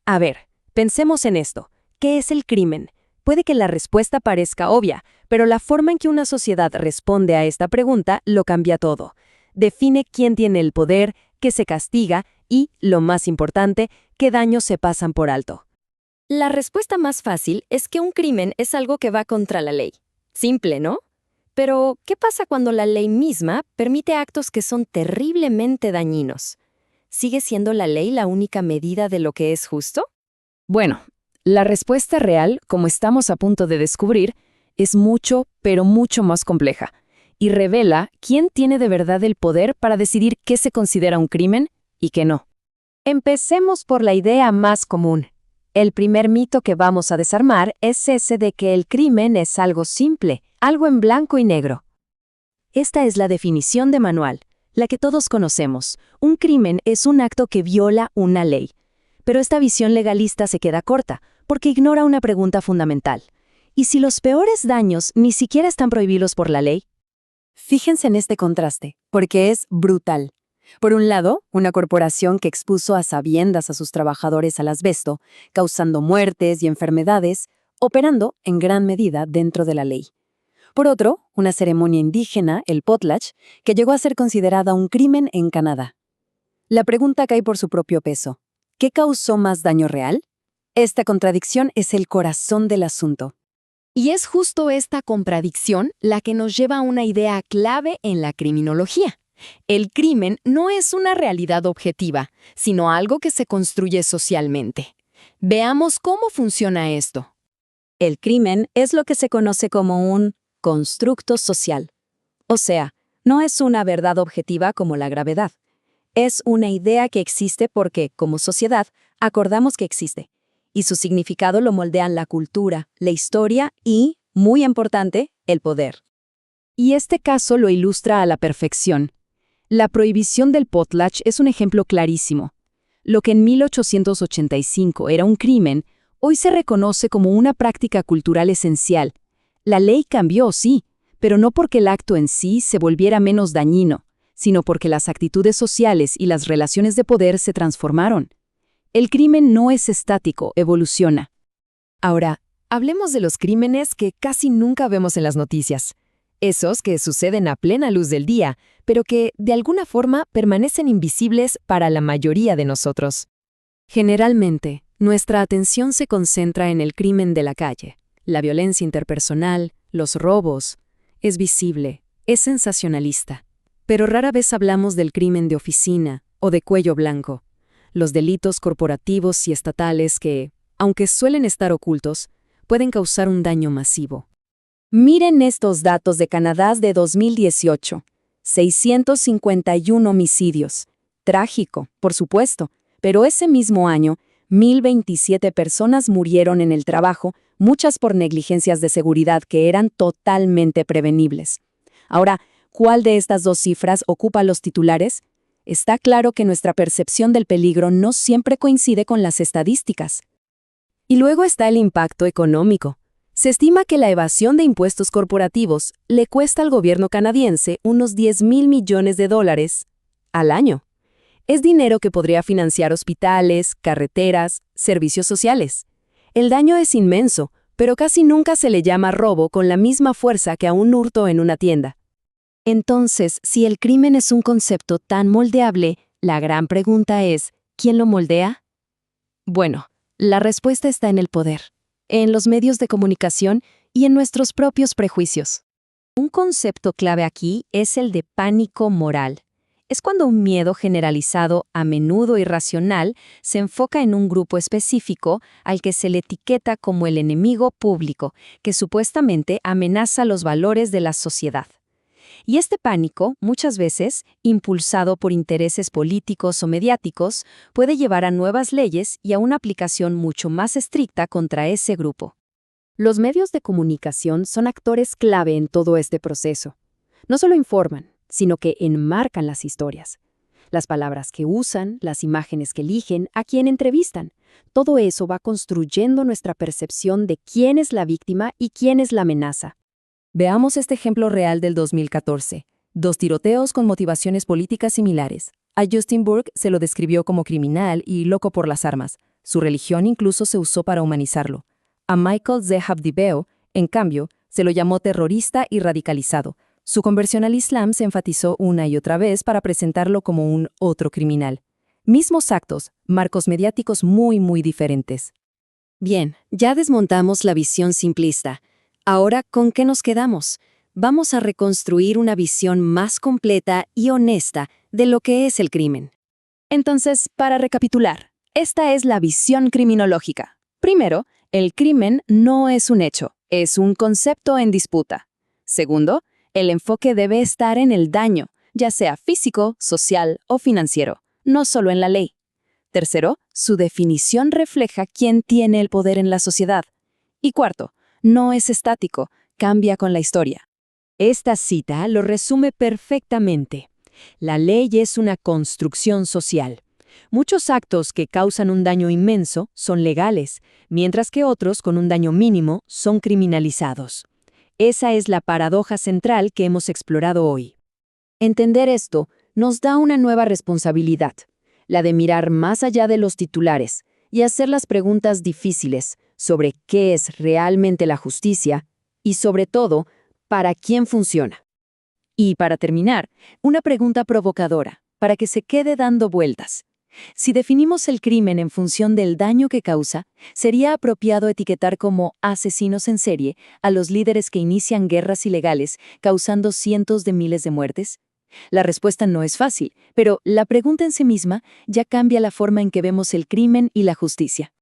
A ver, pensemos en esto. ¿Qué es el crimen? Puede que la respuesta parezca obvia, pero la forma en que una sociedad responde a esta pregunta lo cambia todo. Define quién tiene el poder, qué se castiga y, lo más importante, qué daños se pasan por alto. La respuesta más fácil es que un crimen es algo que va contra la ley. Simple, ¿no? Pero, ¿qué pasa cuando la ley misma permite actos que son terriblemente dañinos? ¿Sigue siendo la ley la única medida de lo que es justo? Bueno, la respuesta real, como estamos a punto de descubrir, es mucho, pero mucho más compleja, y revela quién tiene de verdad el poder para decidir qué se considera un crimen y qué no. Empecemos por la idea más común. El primer mito que vamos a desarmar es ese de que el crimen es algo simple, algo en blanco y negro. Esta es la definición de manual, la que todos conocemos. Un crimen es un acto que viola una ley. Pero esta visión legalista se queda corta, porque ignora una pregunta fundamental. ¿Y si los peores daños ni siquiera están prohibidos por la ley? Fíjense en este contraste, porque es brutal. Por un lado, una corporación que expuso a sabiendas a sus trabajadores al asbesto, causando muertes y enfermedades, operando en gran medida dentro de la ley. Por otro, una ceremonia indígena, el potlatch, que llegó a ser considerada un crimen en Canadá. La pregunta cae por su propio peso. ¿Qué causó más daño real? Esta contradicción es el corazón del asunto. Y es justo esta contradicción la que nos lleva a una idea clave en la criminología. El crimen no es una realidad objetiva, sino algo que se construye socialmente. Veamos cómo funciona esto. El crimen es lo que se conoce como un constructo social. O sea, no es una verdad objetiva como la gravedad. Es una idea que existe porque, como sociedad, acordamos que existe. Y su significado lo moldean la cultura, la historia y, muy importante, el poder. Y este caso lo ilustra a la perfección. La prohibición del potlatch es un ejemplo clarísimo. Lo que en 1885 era un crimen, hoy se reconoce como una práctica cultural esencial. La ley cambió, sí, pero no porque el acto en sí se volviera menos dañino, sino porque las actitudes sociales y las relaciones de poder se transformaron. El crimen no es estático, evoluciona. Ahora, hablemos de los crímenes que casi nunca vemos en las noticias. Esos que suceden a plena luz del día, pero que, de alguna forma, permanecen invisibles para la mayoría de nosotros. Generalmente, nuestra atención se concentra en el crimen de la calle. La violencia interpersonal, los robos. Es visible, es sensacionalista. Pero rara vez hablamos del crimen de oficina o de cuello blanco. Los delitos corporativos y estatales que, aunque suelen estar ocultos, pueden causar un daño masivo. Miren estos datos de Canadá de 2018. 651 homicidios. Trágico, por supuesto, pero ese mismo año, 1,027 personas murieron en el trabajo, muchas por negligencias de seguridad que eran totalmente prevenibles. Ahora, ¿cuál de estas dos cifras ocupa los titulares? Está claro que nuestra percepción del peligro no siempre coincide con las estadísticas. Y luego está el impacto económico. Se estima que la evasión de impuestos corporativos le cuesta al gobierno canadiense unos $10,000 millones al año. Es dinero que podría financiar hospitales, carreteras, servicios sociales. El daño es inmenso, pero casi nunca se le llama robo con la misma fuerza que a un hurto en una tienda. Entonces, si el crimen es un concepto tan moldeable, la gran pregunta es, ¿quién lo moldea? Bueno, la respuesta está en el poder, en los medios de comunicación y en nuestros propios prejuicios. Un concepto clave aquí es el de pánico moral. Es cuando un miedo generalizado, a menudo irracional, se enfoca en un grupo específico al que se le etiqueta como el enemigo público, que supuestamente amenaza los valores de la sociedad. Y este pánico, muchas veces, impulsado por intereses políticos o mediáticos, puede llevar a nuevas leyes y a una aplicación mucho más estricta contra ese grupo. Los medios de comunicación son actores clave en todo este proceso. No solo informan, sino que enmarcan las historias. Las palabras que usan, las imágenes que eligen, a quién entrevistan. Todo eso va construyendo nuestra percepción de quién es la víctima y quién es la amenaza. Veamos este ejemplo real del 2014. 2 tiroteos con motivaciones políticas similares. A Justin Burke se lo describió como criminal y loco por las armas. Su religión incluso se usó para humanizarlo. A Michael Zehabdibeo, en cambio, se lo llamó terrorista y radicalizado. Su conversión al Islam se enfatizó una y otra vez para presentarlo como un otro criminal. Mismos actos, marcos mediáticos muy diferentes. Bien, ya desmontamos la visión simplista. Ahora, ¿con qué nos quedamos? Vamos a reconstruir una visión más completa y honesta de lo que es el crimen. Entonces, para recapitular, esta es la visión criminológica. Primero, el crimen no es un hecho, es un concepto en disputa. Segundo, el enfoque debe estar en el daño, ya sea físico, social o financiero, no solo en la ley. Tercero, su definición refleja quién tiene el poder en la sociedad. Y cuarto, no es estático, cambia con la historia. Esta cita lo resume perfectamente. La ley es una construcción social. Muchos actos que causan un daño inmenso son legales, mientras que otros con un daño mínimo son criminalizados. Esa es la paradoja central que hemos explorado hoy. Entender esto nos da una nueva responsabilidad, la de mirar más allá de los titulares y hacer las preguntas difíciles sobre qué es realmente la justicia y, sobre todo, para quién funciona. Y para terminar, una pregunta provocadora, para que se quede dando vueltas. Si definimos el crimen en función del daño que causa, ¿sería apropiado etiquetar como asesinos en serie a los líderes que inician guerras ilegales causando cientos de miles de muertes? La respuesta no es fácil, pero la pregunta en sí misma ya cambia la forma en que vemos el crimen y la justicia.